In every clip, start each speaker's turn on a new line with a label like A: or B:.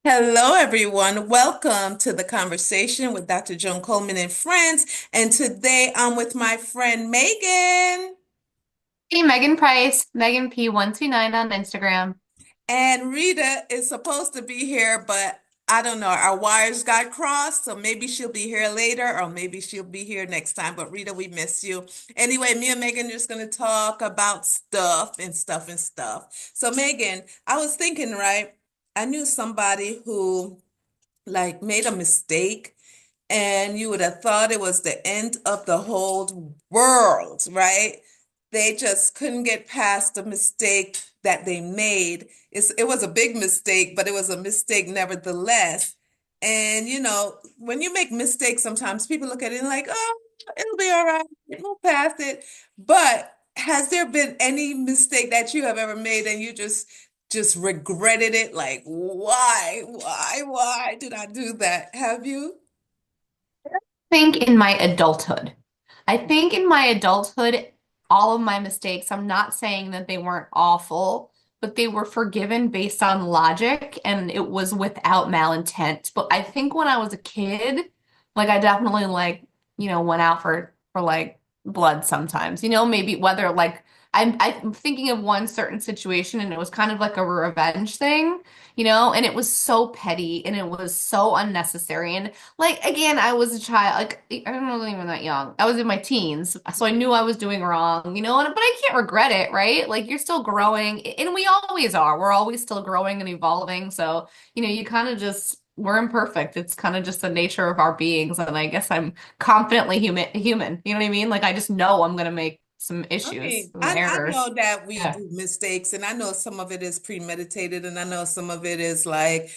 A: Hello, everyone. Welcome to the conversation with Dr. Joan Coleman and friends. And today I'm with my friend Megan.
B: Hey, Megan Price, Megan P129 on Instagram.
A: And Rita is supposed to be here, but I don't know. Our wires got crossed, so maybe she'll be here later, or maybe she'll be here next time. But Rita, we miss you. Anyway, me and Megan are just going to talk about stuff and stuff and stuff. So, Megan, I was thinking, right? I knew somebody who like made a mistake and you would have thought it was the end of the whole world, right? They just couldn't get past the mistake that they made. It was a big mistake, but it was a mistake nevertheless. And when you make mistakes, sometimes people look at it and like, oh, it'll be all right. We'll pass it. But has there been any mistake that you have ever made and you just regretted it? Like, why did I do that? Have you?
B: Think in my adulthood. I think in my adulthood, all of my mistakes, I'm not saying that they weren't awful, but they were forgiven based on logic and it was without malintent. But I think when I was a kid, like I definitely went out for like blood sometimes. Maybe whether like I'm thinking of one certain situation and it was kind of like a revenge thing, and it was so petty and it was so unnecessary. And like again, I was a child. Like I wasn't even that young. I was in my teens, so I knew I was doing wrong, but I can't regret it, right? Like you're still growing, and we always are. We're always still growing and evolving. So, you kind of just we're imperfect. It's kind of just the nature of our beings, and I guess I'm confidently human. You know what I mean? Like I just know I'm gonna make some
A: I
B: issues,
A: mean,
B: some
A: I
B: errors.
A: know that we
B: Yeah.
A: do mistakes, and I know some of it is premeditated, and I know some of it is like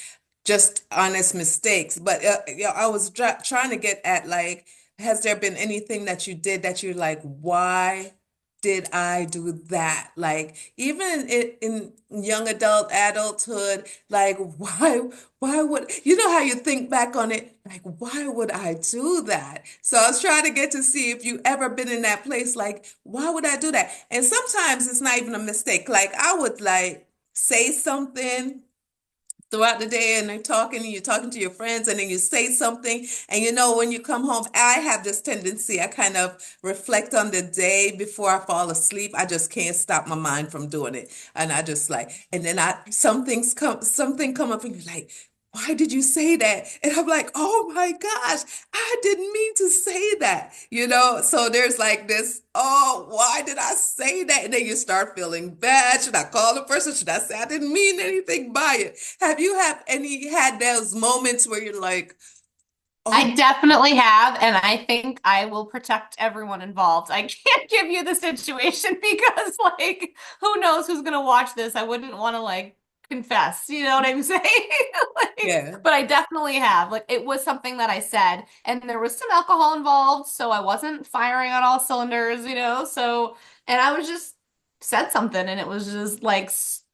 A: just honest mistakes. But I was trying to get at like, has there been anything that you did that you're like, why did I do that? Like, even in young adulthood, like, why would you know how you think back on it? Like, why would I do that? So I was trying to get to see if you ever been in that place, like, why would I do that? And sometimes it's not even a mistake. Like I would like say something throughout the day and you're talking to your friends and then you say something and when you come home, I have this tendency, I kind of reflect on the day before I fall asleep. I just can't stop my mind from doing it. And I just like, and then something come up and you're like, why did you say that? And I'm like, oh my gosh, I didn't mean to say that, So there's like this, oh, why did I say that? And then you start feeling bad. Should I call the person? Should I say I didn't mean anything by it? Have you had those moments where you're like, oh,
B: I definitely have, and I think I will protect everyone involved. I can't give you the situation because, like, who knows who's gonna watch this? I wouldn't want to like confess, you know what I'm saying? Like,
A: yeah,
B: but I definitely have. Like, it was something that I said, and there was some alcohol involved, so I wasn't firing on all cylinders. So, and I was just said something, and it was just like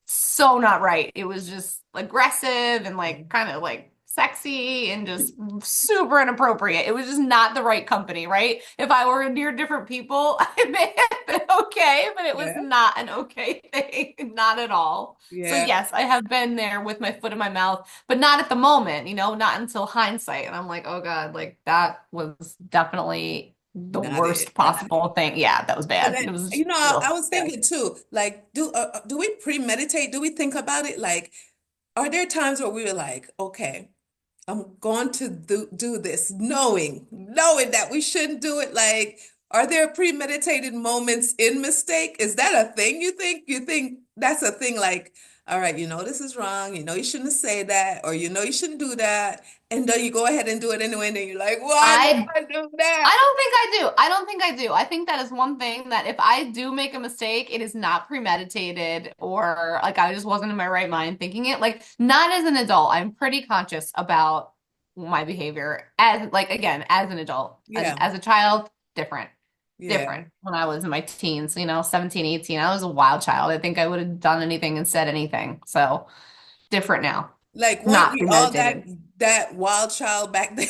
B: so not right. It was just aggressive and like kind of like sexy and just super inappropriate. It was just not the right company, right? If I were near different people, I may have been okay, but it was
A: yeah,
B: not an okay thing, not at all. So
A: yeah.
B: yes, I have been there with my foot in my mouth, but not at the moment, not until hindsight. And I'm like, oh God, like that was definitely the
A: Not it.
B: worst possible thing. Yeah, that was
A: But
B: bad.
A: then,
B: It was
A: I
B: real
A: was
B: bad.
A: thinking too, like, do we premeditate? Do we think about it? Like, are there times where we were like, okay, I'm going to do this, knowing that we shouldn't do it. Like, are there premeditated moments in mistake? Is that a thing you think? You think that's a thing like, all right, this is wrong. You shouldn't say that, or you shouldn't do that. And then you go ahead and do it anyway, and then you're like, why did
B: I
A: I do that?
B: I don't think I do. I don't think I do. I think that is one thing that if I do make a mistake, it is not premeditated or like I just wasn't in my right mind thinking it. Like not as an adult. I'm pretty conscious about my behavior as like again, as an adult. And
A: Yeah,
B: as a child, different.
A: yeah.
B: Different. When I was in my teens, 17, 18, I was a wild child. I think I would have done anything and said anything. So different now.
A: Like, weren't
B: Not
A: we all that
B: premeditated.
A: that wild child back then?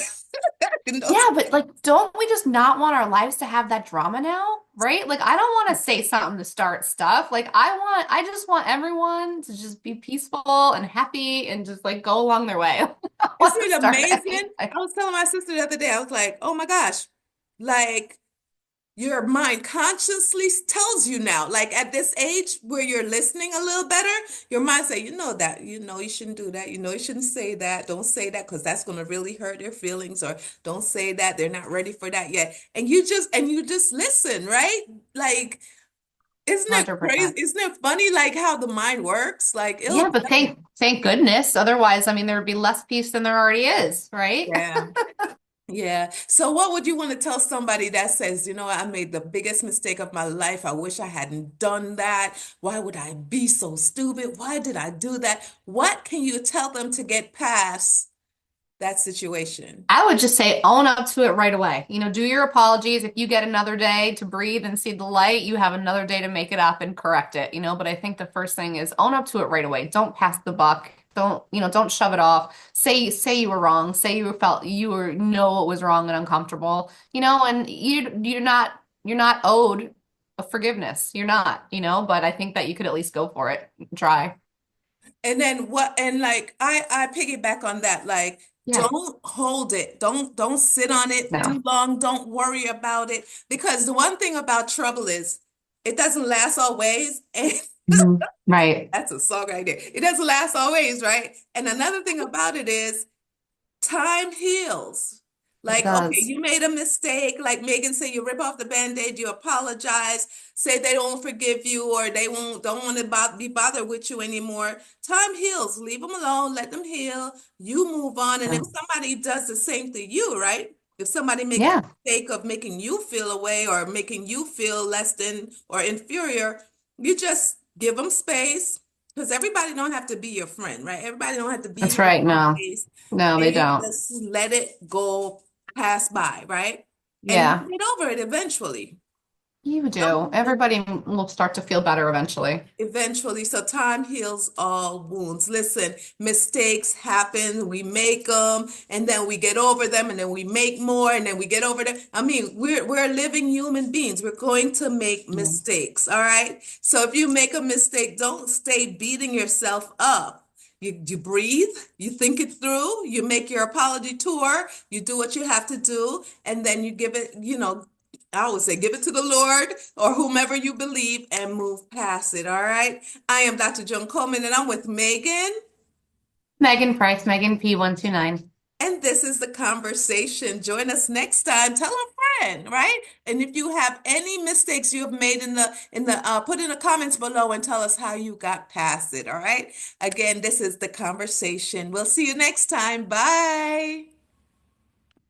A: You know,
B: Yeah, but like, don't we just not want our lives to have that drama now? Right? Like, I don't want to say something to start stuff. Like, I just want everyone to just be peaceful and happy and just like go along their way. I don't
A: isn't
B: want to
A: it
B: start
A: amazing?
B: anything.
A: I was telling my sister the other day, I was like, oh my gosh, like your mind consciously tells you now, like at this age where you're listening a little better, your mind say, you know that, you know, you shouldn't do that. You know, you shouldn't say that. Don't say that because that's going to really hurt their feelings, or don't say that. They're not ready for that yet. And you just listen, right? Like, isn't it crazy?
B: 100%.
A: Isn't it funny, like how the mind works? Like
B: Yeah,
A: it'll,
B: but thank goodness. Otherwise, I mean, there would be less peace than there already is, right?
A: yeah. Yeah. So what would you want to tell somebody that says, you know, I made the biggest mistake of my life. I wish I hadn't done that. Why would I be so stupid? Why did I do that? What can you tell them to get past that situation?
B: I would just say own up to it right away. You know, do your apologies. If you get another day to breathe and see the light, you have another day to make it up and correct it, you know. But I think the first thing is own up to it right away. Don't pass the buck. Don't, you know, don't shove it off. Say you were wrong. Say you felt you were know it was wrong and uncomfortable, you know, and you're not owed a forgiveness. You're not, you know, but I think that you could at least go for it. Try.
A: And then what, and like I piggyback on that, like
B: Yeah.
A: don't hold it. Don't sit on it
B: No.
A: too long. Don't worry about it. Because the one thing about trouble is it doesn't last always. And
B: Mhm. Right.
A: that's a song right there. It doesn't last always, right? And another thing about it is time heals.
B: It
A: Like, okay,
B: does.
A: you made a mistake. Like Megan said, you rip off the band-aid, you apologize, say they don't forgive you or they won't don't want to be bothered with you anymore. Time heals. Leave them alone, let them heal. You move on. And if
B: Yeah.
A: somebody does the same to you, right? If somebody makes the
B: Yeah.
A: mistake of making you feel away or making you feel less than or inferior, you just give them space because everybody don't have to be your friend, right? Everybody don't have to be
B: That's
A: your
B: right. No.
A: face,
B: No,
A: and
B: they
A: you
B: don't.
A: just let it go pass by, right? And you
B: Yeah,
A: get over it eventually.
B: you do. Everybody will start to feel better eventually.
A: Eventually, so time heals all wounds. Listen, mistakes happen, we make them, and then we get over them, and then we make more, and then we get over them. I mean, we're living human beings. We're going to make
B: Yeah.
A: mistakes, all right? So if you make a mistake, don't stay beating yourself up. You breathe, you think it through, you make your apology tour, you do what you have to do, and then you give it, you know, I always say, give it to the Lord or whomever you believe and move past it. All right. I am Dr. Joan Coleman and I'm with Megan.
B: Megan Price, Megan P129.
A: And this is the conversation. Join us next time. Tell a friend, right? And if you have any mistakes you have made put in the comments below and tell us how you got past it. All right. Again, this is the conversation. We'll see you next time. Bye.